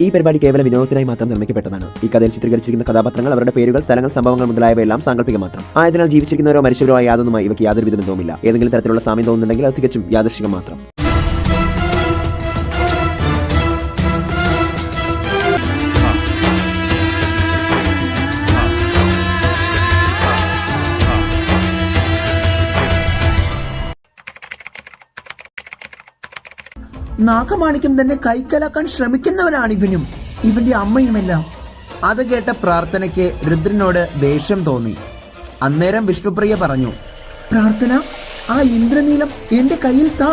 ഈ പരിപാടി കേവല വിനോദത്തിനായി മാത്രം നിർമ്മിക്കപ്പെട്ടതാണ്. ഈ കഥയിൽ ചിത്രീകരിച്ചിരിക്കുന്ന കഥാപാത്രങ്ങൾ, അവരുടെ പേരുകൾ, സ്ഥലങ്ങൾ, സംഭവങ്ങൾ മുതലായവയെല്ലാം സാങ്കല്പിക മാത്രം ആയതിനാൽ ജീവിച്ചിരിക്കുന്നവരോ മരിച്ചവരോ ആയ യാതൊന്നുമായി ഇവയ്ക്ക് യാതൊരു ബന്ധവുമില്ല. ഏതെങ്കിലും തരത്തിലുള്ള സാമ്യം തോന്നുന്നുണ്ടെങ്കിൽ അത് തികച്ചും യാദൃശ്ചികം മാത്രം. നാഗമാണിക്യം തന്നെ കൈക്കലാക്കാൻ ശ്രമിക്കുന്നവനാണ് ഇവനും ഇവന്റെ അമ്മയുമെല്ലാം. അത് കേട്ട പ്രാർത്ഥനയ്ക്ക് രുദ്രനോട് ദേഷ്യം തോന്നി. അന്നേരം വിഷ്ണുപ്രിയ പറഞ്ഞു, പ്രാർത്ഥന, ആ ഇന്ദ്രനീലം എന്റെ കയ്യിൽ താ.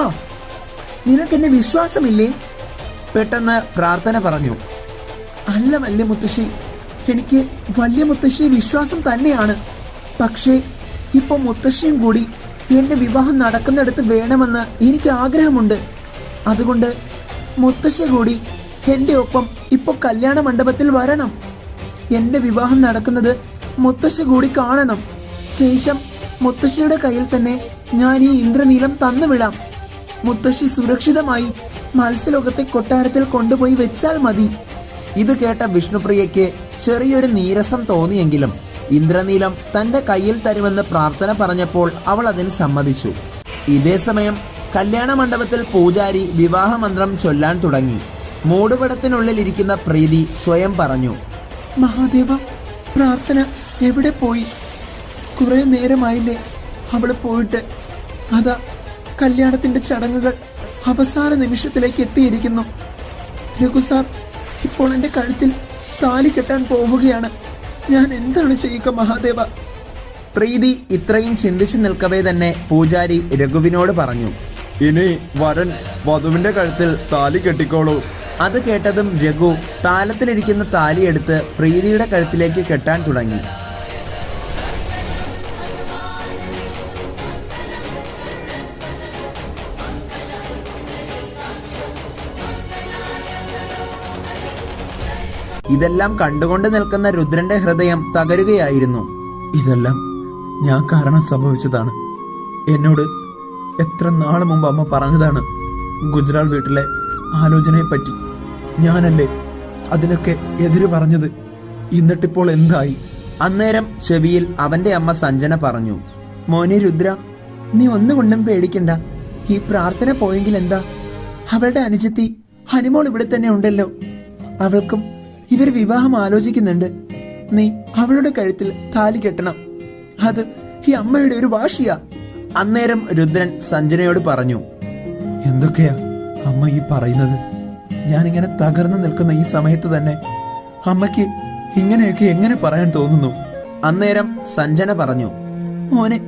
നിനക്കെന്നെ വിശ്വാസമില്ലേ? പെട്ടെന്ന് പ്രാർത്ഥന പറഞ്ഞു, അല്ല വല്യ മുത്തശ്ശി, എനിക്ക് വല്യ മുത്തശ്ശി വിശ്വാസം തന്നെയാണ്. പക്ഷേ ഇപ്പൊ മുത്തശ്ശിയും കൂടി എന്റെ വിവാഹം നടക്കുന്നിടത്ത് വേണമെന്ന് എനിക്ക് ആഗ്രഹമുണ്ട്. അതുകൊണ്ട് മുത്തശ്ശി കൂടി എന്റെ ഒപ്പം ഇപ്പൊ കല്യാണ മണ്ഡപത്തിൽ വരണം. എന്റെ വിവാഹം നടക്കുന്നത് മുത്തശ്ശി കൂടി കാണണം. ശേഷം മുത്തശ്ശിയുടെ കയ്യിൽ തന്നെ ഞാൻ ഈ ഇന്ദ്രനീലം തന്നുവിടാം. മുത്തശ്ശി സുരക്ഷിതമായി മത്സ്യലോകത്തെ കൊട്ടാരത്തിൽ കൊണ്ടുപോയി വെച്ചാൽ മതി. ഇത് കേട്ട വിഷ്ണുപ്രിയയ്ക്ക് ചെറിയൊരു നീരസം തോന്നിയെങ്കിലും ഇന്ദ്രനീലം തന്റെ കയ്യിൽ തരുമെന്ന് പ്രാർത്ഥന പറഞ്ഞപ്പോൾ അവൾ അതിന് സമ്മതിച്ചു. ഇതേ സമയം കല്യാണ മണ്ഡപത്തിൽ പൂജാരി വിവാഹമന്ത്രം ചൊല്ലാൻ തുടങ്ങി. മൂടുപടത്തിനുള്ളിൽ ഇരിക്കുന്ന പ്രീതി സ്വയം പറഞ്ഞു, മഹാദേവ, പ്രാർത്ഥന എവിടെ പോയി? കുറെ നേരമായില്ലേ അവള് പോയിട്ട്. അതാ കല്യാണത്തിന്റെ ചടങ്ങുകൾ അവസാന നിമിഷത്തിലേക്ക് എത്തിയിരിക്കുന്നു. രഘു സാർ ഇപ്പോൾ എന്റെ കഴുത്തിൽ താലി കെട്ടാൻ പോവുകയാണ്. ഞാൻ എന്താണ് ചെയ്യുക മഹാദേവ? പ്രീതി ഇത്രയും ചിന്തിച്ചു നിൽക്കവേ തന്നെ പൂജാരി രഘുവിനോട് പറഞ്ഞു, ഇനി വരൻ വധുവിന്റെ കഴുത്തിൽ താലി കെട്ടിക്കോളൂ. അത് കേട്ടതും രഘു താലത്തിലിരിക്കുന്ന താലിയെടുത്ത് പ്രീതിയുടെ കഴുത്തിലേക്ക് കെട്ടാൻ തുടങ്ങി. ഇതെല്ലാം കണ്ടുകൊണ്ട് നിൽക്കുന്ന രുദ്രന്റെ ഹൃദയം തകരുകയായിരുന്നു. ഇതെല്ലാം ഞാൻ കാരണം സംഭവിച്ചതാണ്. എന്നോട് എത്ര നാൾ മുമ്പ് അമ്മ പറഞ്ഞതാണ് ഗുജറാൾ വീട്ടിലെ ആലോചനയെപ്പറ്റി. ഞാനല്ലേ അതിനൊക്കെ എതിര് പറഞ്ഞത്. എന്നിട്ടിപ്പോൾ എന്തായി? അന്നേരം ചെവിയിൽ അവന്റെ അമ്മ സഞ്ജന പറഞ്ഞു, മോനെ രുദ്ര, നീ ഒന്നുകൊണ്ടും പേടിക്കണ്ട. ഈ പ്രാർത്ഥന പോയെങ്കിൽ എന്താ? അവളുടെ അനുജത്തി ഹനുമോൾ ഇവിടെ തന്നെ ഉണ്ടല്ലോ. അവൾക്കും ഇവർ വിവാഹം ആലോചിക്കുന്നുണ്ട്. നീ അവളുടെ കഴുത്തിൽ താലി കെട്ടണം. അത് ഈ അമ്മയുടെ ഒരു വാശിയാ. അന്നേരം രുദ്രൻ സഞ്ജനയോട് പറഞ്ഞു, എന്തൊക്കെയാ അമ്മ ഈ പറയുന്നത്? ഞാനിങ്ങനെ തകർന്നു നിൽക്കുന്ന ഈ സമയത്ത് തന്നെ അമ്മയ്ക്ക് ഇങ്ങനെയൊക്കെ എങ്ങനെ പറയാൻ തോന്നുന്നു? അന്നേരം സഞ്ജന പറഞ്ഞു, മോനെ,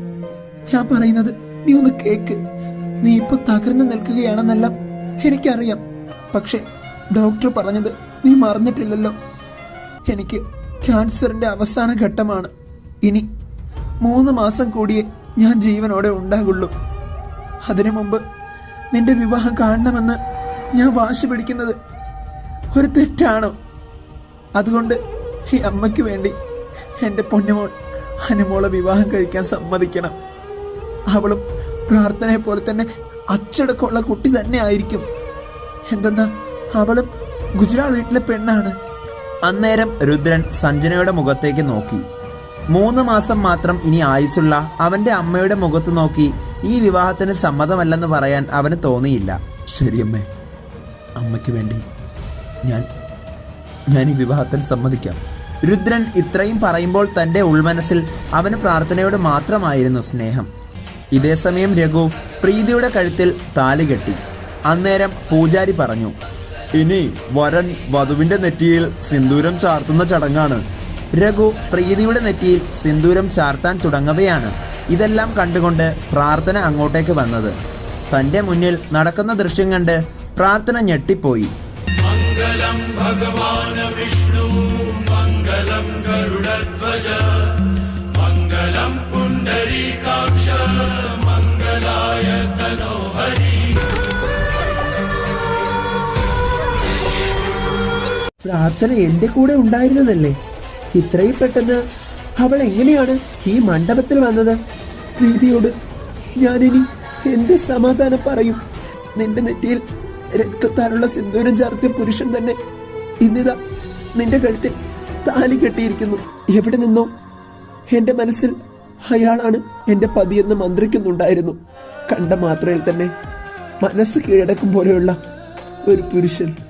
ഞാൻ പറയുന്നത് നീ ഒന്ന് കേക്ക്. നീ ഇപ്പൊ തകർന്നു നിൽക്കുകയാണെന്നെല്ലാം എനിക്കറിയാം. പക്ഷെ ഡോക്ടർ പറഞ്ഞത് നീ മറന്നിട്ടില്ലല്ലോ. എനിക്ക് ക്യാൻസറിന്റെ അവസാന ഘട്ടമാണ്. ഇനി 3 മാസം കൂടിയേ ഞാൻ ജീവനോടെ ഉണ്ടാകുള്ളൂ. അതിനു മുമ്പ് നിന്റെ വിവാഹം കാണണമെന്ന് ഞാൻ വാശി പിടിക്കുന്നത് ഒരു തെറ്റാണോ? അതുകൊണ്ട് ഈ അമ്മയ്ക്ക് വേണ്ടി എൻ്റെ പൊന്നുമോൾ ഹനുമോളെ വിവാഹം കഴിക്കാൻ സമ്മതിക്കണം. അവളും പ്രാർത്ഥനയെ പോലെ തന്നെ അച്ചടക്കമുള്ള കുട്ടി തന്നെ ആയിരിക്കും. എന്തെന്നാ അവളും ഗുജറാൾ വീട്ടിലെ പെണ്ണാണ്. അന്നേരം രുദ്രൻ സഞ്ജനയുടെ മുഖത്തേക്ക് നോക്കി. 3 മാസം മാത്രം ഇനി ആയുസുള്ള അവന്റെ അമ്മയുടെ മുഖത്ത് നോക്കി ഈ വിവാഹത്തിന് സമ്മതമല്ലെന്ന് പറയാൻ അവന് തോന്നിയില്ല. ശരിയമ്മേ, അമ്മയ്ക്ക് വേണ്ടി ഞാൻ ഈ വിവാഹത്തിൽ സമ്മതിക്കാം. രുദ്രൻ ഇത്രയും പറയുമ്പോൾ തന്റെ ഉൾമനസ്സിൽ അവന് പ്രാർത്ഥനയോട് മാത്രമായിരുന്നു സ്നേഹം. ഇതേ സമയം രഘു പ്രീതിയുടെ കഴുത്തിൽ താലി കെട്ടി. അന്നേരം പൂജാരി പറഞ്ഞു, ഇനി വരൻ വധുവിന്റെ നെറ്റിയിൽ സിന്ദൂരം ചാർത്തുന്ന ചടങ്ങാണ്. രഘു പ്രീതിയുടെ നെറ്റിയിൽ സിന്ദൂരം ചാർത്താൻ തുടങ്ങവെയാണ് ഇതെല്ലാം കണ്ടുകൊണ്ട് പ്രാർത്ഥന അങ്ങോട്ടേക്ക് വന്നത്. തന്റെ മുന്നിൽ നടക്കുന്ന ദൃശ്യം കണ്ട് പ്രാർത്ഥന ഞെട്ടിപ്പോയി. മംഗളം ഭഗവാൻ വിഷ്ണു, മംഗളം ഗരുഡധ്വജ, മംഗളം പുണ്ടരീകാക്ഷ, മംഗളായ തനോഹരി. പ്രാർത്ഥന എന്റെ കൂടെ ഉണ്ടായിരുന്നതല്ലേ? ഇത്രയും പെട്ടെന്ന് അവൾ എങ്ങനെയാണ് ഈ മണ്ഡപത്തിൽ വന്നത്? പ്രീതിയോട് ഞാനിനി എന്ത് സമാധാനം പറയും? നിന്റെ നെറ്റിയിൽ രക്തത്താലുള്ള സിന്ദൂരം ചാർത്തിയ പുരുഷൻ തന്നെ ഇന്നിതാ നിന്റെ കഴുത്തിൽ താലി കെട്ടിയിരിക്കുന്നു. എവിടെ നിന്നോ എന്റെ മനസ്സിൽ അയാളാണ് എന്റെ പതിയെന്ന് മന്ത്രിക്കുന്നുണ്ടായിരുന്നു. കണ്ട മാത്രയിൽ തന്നെ മനസ്സ് കീഴടക്കും പോലെയുള്ള ഒരു പുരുഷൻ.